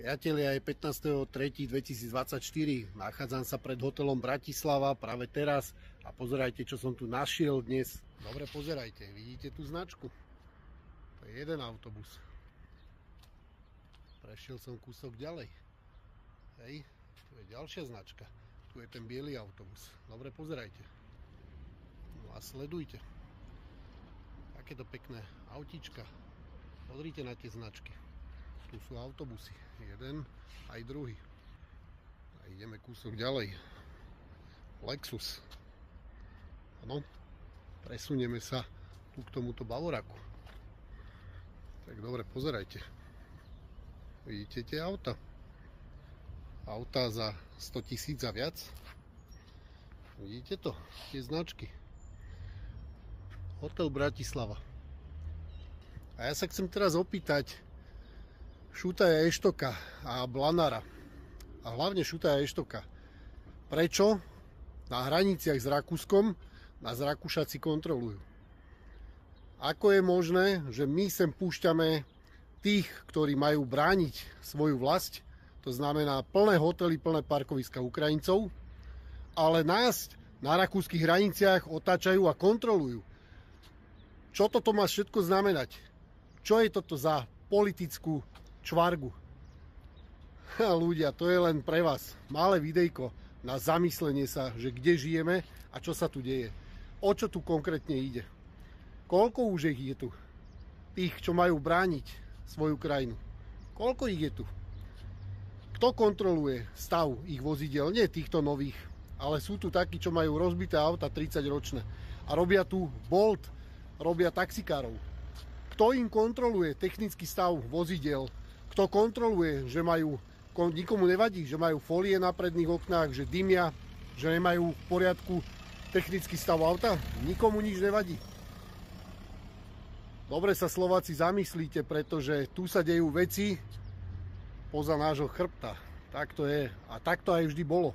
Priatelia, je 15.3.2024, nachádzam sa pred hotelom Bratislava práve teraz a pozerajte, čo som tu našiel dnes. Dobre, pozerajte, vidíte tú značku? To je jeden autobus. Prešiel som kúsok ďalej. Hej, tu je ďalšia značka. Tu je ten biely autobus. Dobre, pozerajte. No a sledujte. Takéto pekné autíčka. Pozrite na tie značky. Tu sú autobusy. Jeden aj druhý. A ideme kúsok ďalej. Lexus. Áno. Presunieme sa tu k tomuto Bavoraku. Tak dobre, pozerajte. Vidíte tie auta? Auta za 100 000 a viac. Vidíte to? Tie značky. Hotel Bratislava. A ja sa chcem teraz opýtať Šutaja Eštoka a Blanara. A hlavne Šutaja Eštoka. Prečo na hraniciach s Rakúskom nás Rakúšaci kontrolujú? Ako je možné, že my sem púšťame tých, ktorí majú brániť svoju vlast, to znamená plné hotely, plné parkoviska Ukrajincov, ale nás na rakúskych hraniciach otáčajú a kontrolujú? Čo toto má všetko znamenať? Čo je toto za politickú čvargu? Ľudia, to je len pre vás malé videjko na zamyslenie sa, že kde žijeme a čo sa tu deje. O čo tu konkrétne ide? Koľko už ich je tu? Tých, čo majú brániť svoju krajinu. Koľko ich je tu? Kto kontroluje stav ich vozidel? Nie týchto nových, ale sú tu takí, čo majú rozbité auta 30-ročné a robia tu Bolt, robia taxikárov. Kto im kontroluje technický stav vozidel? Kto kontroluje, že majú, nikomu nevadí, že majú folie na predných oknách, že dymia, že nemajú v poriadku technický stav auta? Nikomu nič nevadí. Dobre sa Slováci zamyslíte, pretože tu sa dejú veci poza nášho chrbta. Tak to je a tak to aj vždy bolo.